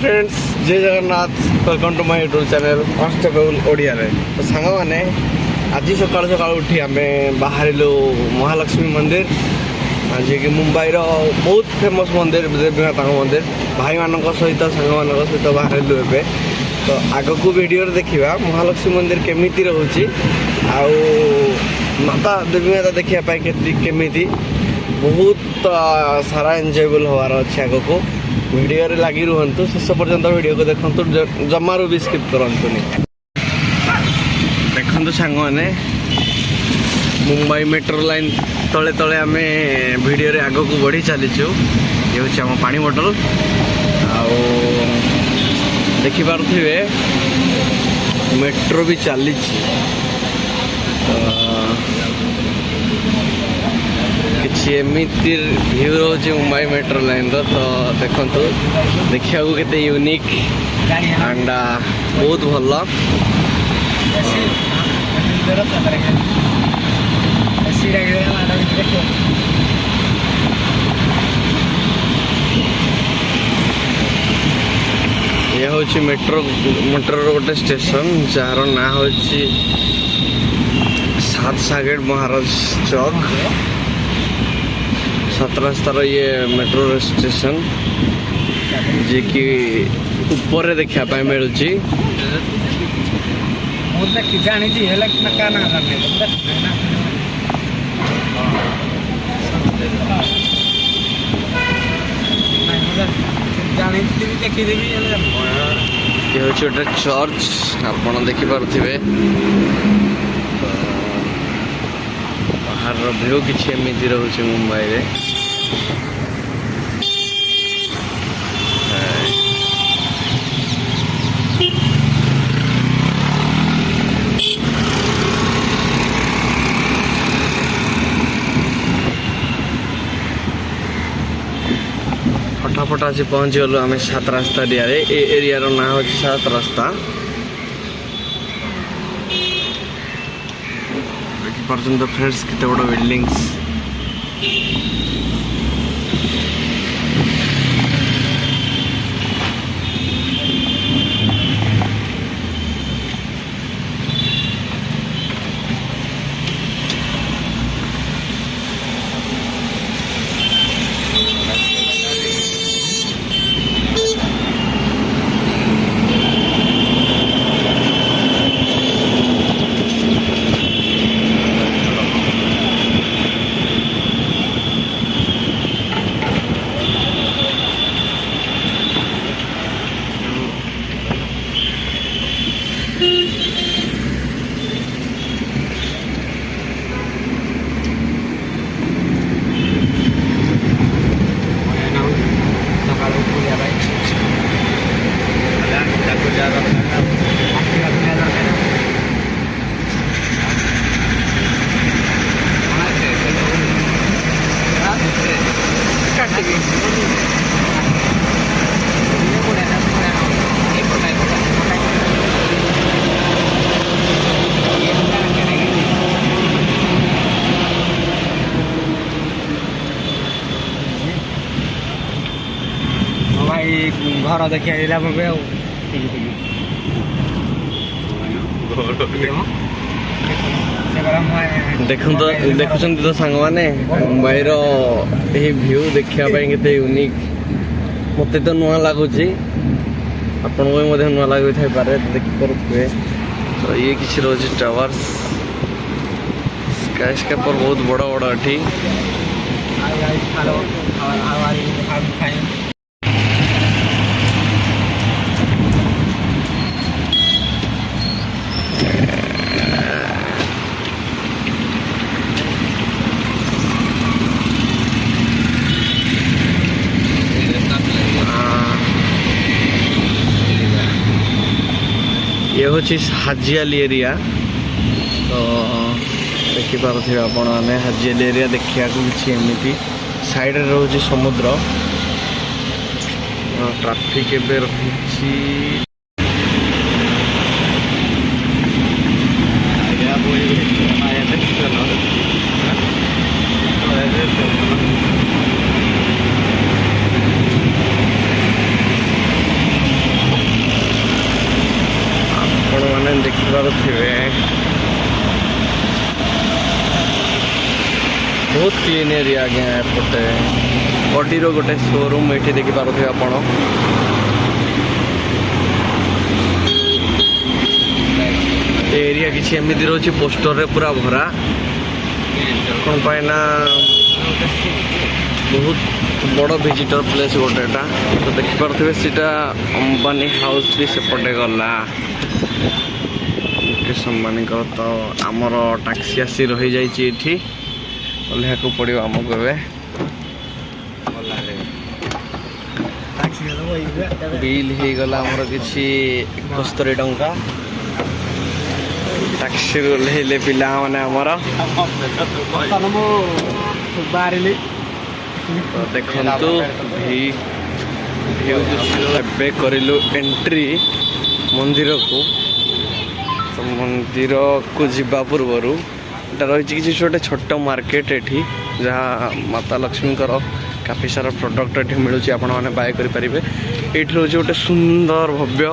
Friends, Jai Jagannath. Welcome to my YouTube channel constable Odia रे। तो सांग मैंने आज सकाल सकाल उठी आम बाहर महालक्ष्मी मंदिर, जी कि मुंबई बहुत फेमस मंदिर देवी माता मंदिर। भाई मान सहित सांग मान सहित बाहर ए। तो आग को वीडियो देखा महालक्ष्मी मंदिर केमी रोचे माता देवी माता देखापी केमी बहुत सारा एंजॉयबल हबार अच्छे। आग को वीडियो रे लगी रुहतु शेष पर्यंत वीडियो को देखु, जमारू भी स्किप करंतुनी। देखु सांग मैंने मुंबई मेट्रो लाइन तले तले आम वीडियो रे आग को बढ़ी चलीचु। ये हूँ आम पानी बोतल देखिपे मेट्रो भी चली किसी एमती व्यू रोचे मुंबई मेट्रो लाइन तो देखु देखा के यूनिक एंड बहुत भल। ये हूँ मेट्रो गोटे स्टेशन जार ना हूँ 7 सागेट महाराज चौक 7 रास्तार ये मेट्रो स्टेशन जी कि ऊपर देखापी मिलूँ। ये हूँ गोटे चर्च आप देखिपे बाहर व्यू किसी एमती रोचे मुंबई रे। फटाफट आज पहुँची गलु आम 7 रास्ता एरिया ना हूँ 7 रास्ता। देखिए फ्रेंड्स केते बड़ बिल्डिंग्स। घर देखिए देखुं तो सांग मैंने मुंबई व्यू देखापी के यूनिक मत तो नुआ लगुच आपन को नुआ लगे पारे देखिपे। तो ये किसी रोचे टावर्स स्काई स्केपर बहुत बड़ बड़ एटी। ये हूँ हाजियाली एरिया। तो देखिपे आप हाजियाली एरिया देखा किसी एमती साइड रोचे समुद्र ट्राफिक एवं रही। बहुत क्लीन एरिया आज्ञा एपटे बॉडी गोटे शोरूम ये देखिपे आपण एरिया किसी एमती रोचे पोस्टर रे पूरा भरा कौन पाए ना बहुत बड़ विजिटर प्लेस गोटेटा तो देखिपे सीटा अंबानी हाउस भी सेपटे गला मुकेश अंबानी तो आमर टैक्सी आसी रही जाइए ओह्ला को पड़ो आमको बिल हो गला आमर किसी 71 टंका टैक्सी ओह्लैले पिला मैंने आमर तो देखु भ्यू करूँ एंट्री मंदिर को तो मंदिर को जीवा पूर्वर रही किसी छोटे छोट मार्केट ये जहाँ माता लक्ष्मी काफी सारा प्रोडक्ट ये मिलूँ आपण मैंने बाय करेंगे ये हूँ गोटे सुंदर भव्य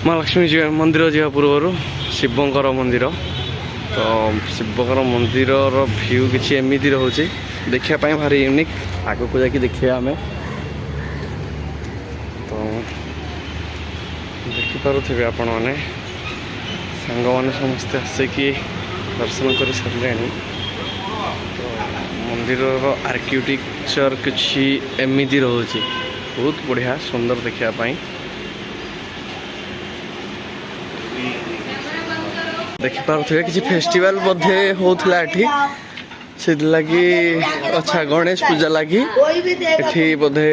माँ लक्ष्मी जी मंदिर जा पूर्वर शिवंकर मंदिर तो शिवंकर मंदिर भ्यू किसी एमती रोचे देखापी भारी यूनिक आग को जाकि देखा आम तो देखिपे आपण मैंने सांग मैंने समस्ते आसिकी दर्शन कर सारे तो मंदिर आर्किटेक्चर किसी एमती रोचे बहुत बढ़िया सुंदर देखापी देखिपे किसी फेस्टिवल बोधे होता ये से लगी अच्छा गणेश पूजा लगी ये बोधे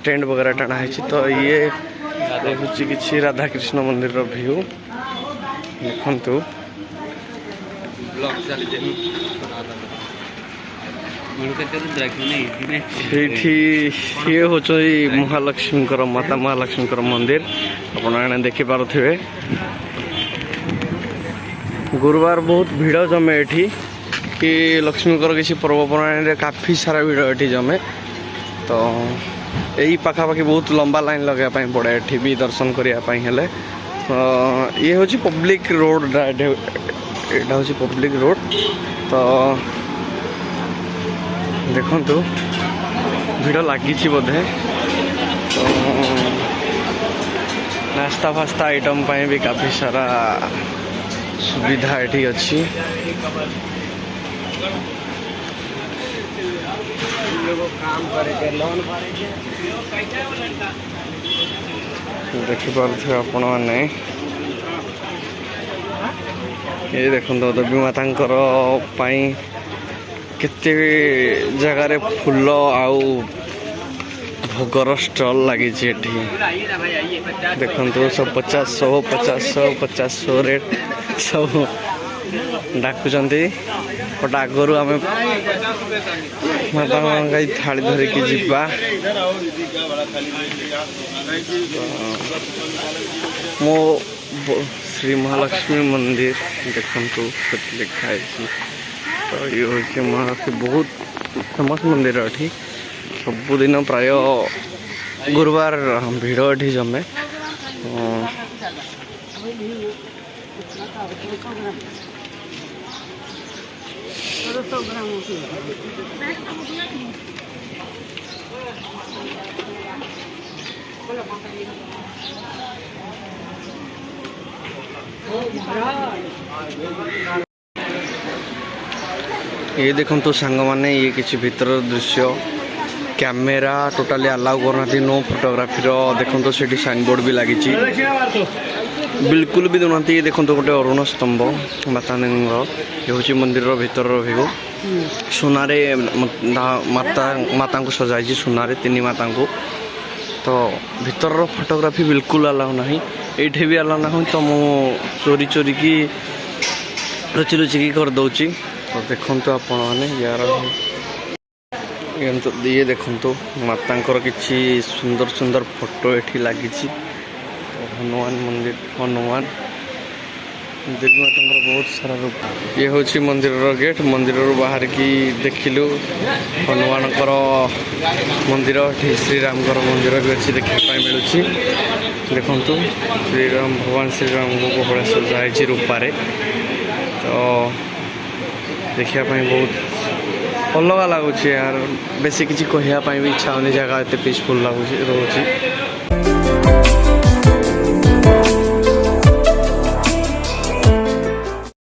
टेंट वगैरह टाणा है तो ये हूँ कि राधा कृष्ण मंदिर भ्यू देखु ये हूँ महालक्ष्मी माता महालक्ष्मी मंदिर आपने देखिपे गुरुवार बहुत भीड़ जमे ये कि लक्ष्मीकर किसी पर्वपर्वाणी काफ़ी सारा भीड़ ये जमे तो यही पाखापाखि बहुत लंबा लाइन लगाई पड़े ये भी दर्शन करने ये हूँ पब्लिक रोड यहाँ हूँ पब्लिक रोड तो देखु भीड़ लगी बोधे तो नास्ता फास्ता आइटम भी काफ़ी सारा सुविधा ये अच्छी देखिपे आपण मैंने ये देखो देवी माता केते जगार फूल आउ भोगर स्टल लगी देखो सब 50 रेट सब डाकुचंती बट आगु आम माता थाली धरिकी जीवा मो श्री महालक्ष्मी मंदिर देखु लिखाई तो ये हूँ महालक्ष्मी बहुत फेमस मंदिर ये सबुदिन प्राय गुरुवार भीड़ ये जमे ये देखो तो सांग माने ये किसी भीतर दृश्य कैमेरा टोटाली अलाउ करना नो फोटोग्राफी देखो तो सीटी साइन बोर्ड भी लगी बिल्कुल भी देना ये देखो तो गोटे अरुण स्तंभ माता ये हूँ मंदिर भीतर भ्यू सुनारे माता को सजाई सुनारे तीन माता को तो भीतर फोटोग्राफी बिल्कुल अलाउ ना ये भी अलाउ ना तो मु चोरी चोरी की रुचि रुचिकी कर दौची तो देखो आपण मैंने यार ये देखो माता किसी सुंदर सुंदर फोटो ये लगी हनुमान मंदिर हनुमान देवी माता बहुत सारा रूप ये हूँ मंदिर गेट मंदिर बाहर की देखिलु हनुमान मंदिर श्रीराम मंदिर भी अच्छी देखापी मिलूँ देखु श्रीराम भगवान श्रीराम को बड़े सजाई रूपारे तो देखापी बहुत अलग लगुच यार बेसी किसी कहवाई भी इच्छा होनी जगह एत पीसफुल लगुच रोचे।